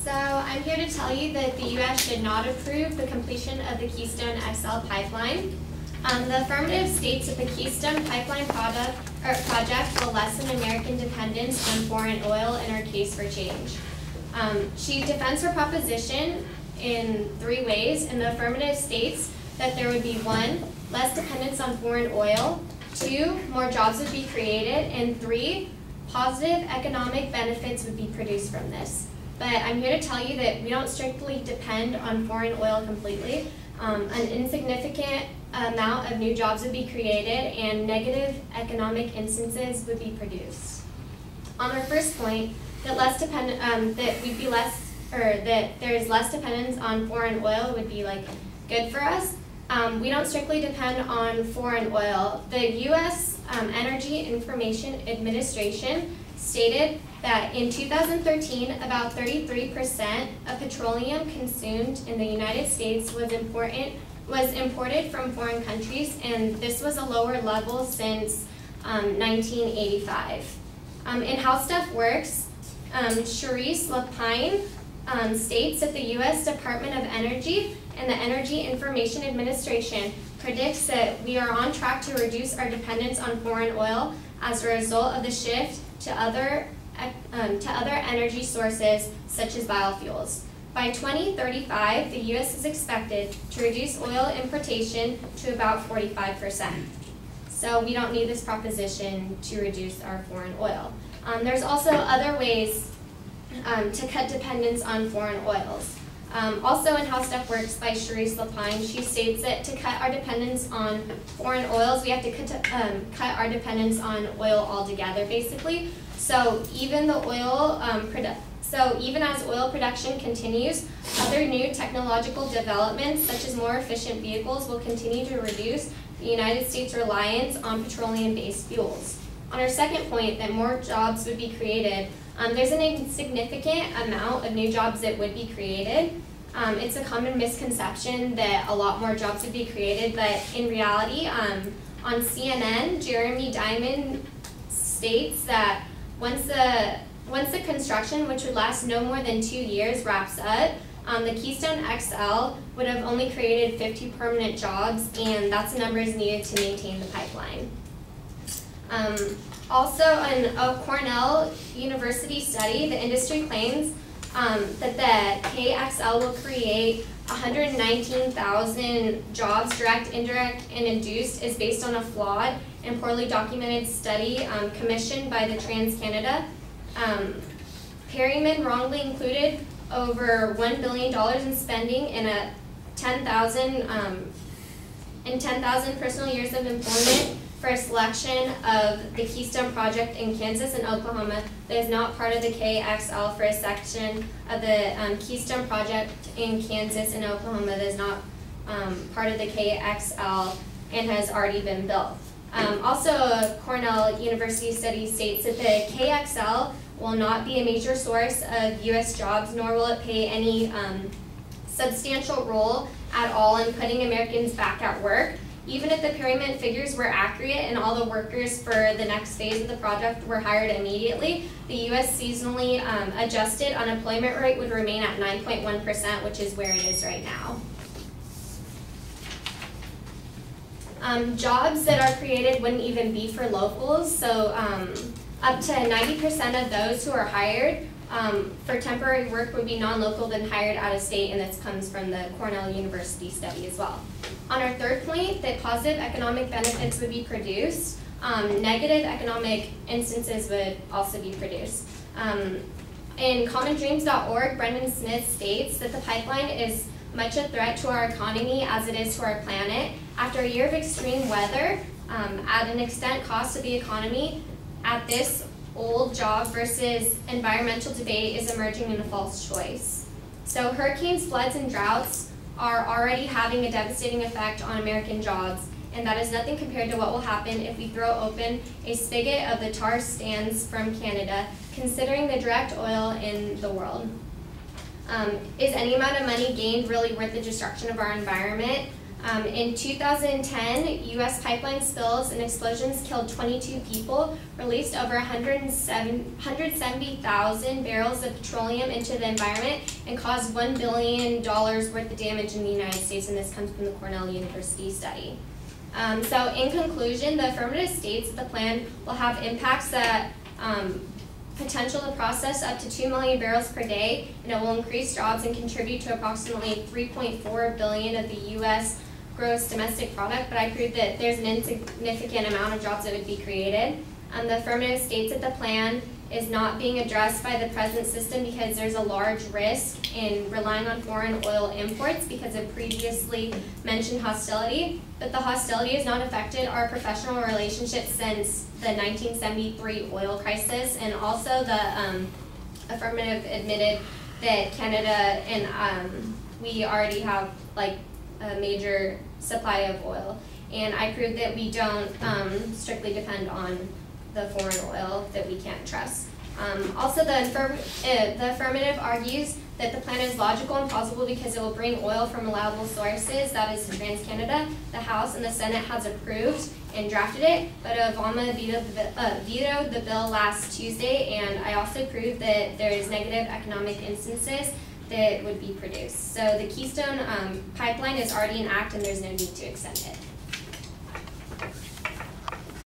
So I'm here to tell you that the U.S. did not approve the completion of the Keystone XL pipeline. The affirmative states that the Keystone Pipeline project will lessen American dependence on foreign oil in our case for change. She defends her proposition in 3 ways, and the affirmative states that there would be 1, less dependence on foreign oil, 2, more jobs would be created, and 3, positive economic benefits would be produced from this. But I'm here to tell you that we don't strictly depend on foreign oil completely. An insignificant amount of new jobs would be created and negative economic instances would be produced. On our first point, that there is less dependence on foreign oil would be good for us. We don't strictly depend on foreign oil. The U.S. Energy Information Administration stated that in 2013, about 33% of petroleum consumed in the United States was imported from foreign countries, and this was a lower level since 1985. In How Stuff Works, Charisse Lapine states that the U.S. Department of Energy and the Energy Information Administration predicts that we are on track to reduce our dependence on foreign oil as a result of the shift to other energy sources such as biofuels. By 2035, the U.S. is expected to reduce oil importation to about 45%. So we don't need this proposition to reduce our foreign oil. There's also other ways to cut dependence on foreign oils. Also in How Stuff Works by Charisse Lapine, she states that to cut our dependence on foreign oils, we have to cut our dependence on oil altogether, basically. So even as oil production continues, other new technological developments, such as more efficient vehicles, will continue to reduce the United States' reliance on petroleum-based fuels. On our second point, that more jobs would be created, there's an insignificant amount of new jobs that would be created. It's a common misconception that a lot more jobs would be created, but in reality, on CNN, Jeremy Diamond states that once the construction, which would last no more than 2 years, wraps up, the Keystone XL would have only created 50 permanent jobs, and that's the numbers needed to maintain the pipeline. Also, in a Cornell University study, the industry claims that the KXL will create 119,000 jobs, direct, indirect, and induced, is based on a flawed and poorly documented study commissioned by the TransCanada. Perryman wrongly included over $1 billion in spending in 10,000 personal years of employment for a selection of the Keystone Project in Kansas and Oklahoma that is not part of the KXL for a section of the Keystone Project in Kansas and Oklahoma that is not part of the KXL and has already been built. Also, a Cornell University study states that the KXL will not be a major source of U.S. jobs, nor will it play any substantial role at all in putting Americans back at work. Even if the Perryman figures were accurate and all the workers for the next phase of the project were hired immediately, the U.S. seasonally adjusted unemployment rate would remain at 9.1%, which is where it is right now. Jobs that are created wouldn't even be for locals, so up to 90% of those who are hired for temporary work would be non-local than hired out of state, and this comes from the Cornell University study as well. On our third point, that positive economic benefits would be produced, negative economic instances would also be produced. In commondreams.org, Brendan Smith states that the pipeline is much a threat to our economy as it is to our planet. After a year of extreme weather, at an extent cost to the economy, at this old job versus environmental debate is emerging in a false choice. So hurricanes, floods, and droughts are already having a devastating effect on American jobs, and that is nothing compared to what will happen if we throw open a spigot of the tar sands from Canada, considering the direct oil in the world. Is any amount of money gained really worth the destruction of our environment? In 2010, U.S. pipeline spills and explosions killed 22 people, released over 170,000 barrels of petroleum into the environment, and caused $1 billion worth of damage in the United States, and this comes from the Cornell University study. So in conclusion, the affirmative states that the plan will have impacts that potential to process up to 2 million barrels per day, and it will increase jobs and contribute to approximately $3.4 billion of the U.S. gross domestic product, but I proved that there's an insignificant amount of jobs that would be created. The affirmative states that the plan is not being addressed by the present system because there's a large risk in relying on foreign oil imports because of previously mentioned hostility, but the hostility has not affected our professional relationships since the 1973 oil crisis, and also the affirmative admitted that Canada and we already have like a major supply of oil, and I proved that we don't strictly depend on the foreign oil that we can't trust. Also, the affirmative argues that the plan is logical and plausible because it will bring oil from reliable sources, that is TransCanada. The House and the Senate has approved and drafted it, but Obama vetoed the bill last Tuesday, and I also proved that there is negative economic instances that would be produced. So the Keystone Pipeline is already in act and there's no need to extend it.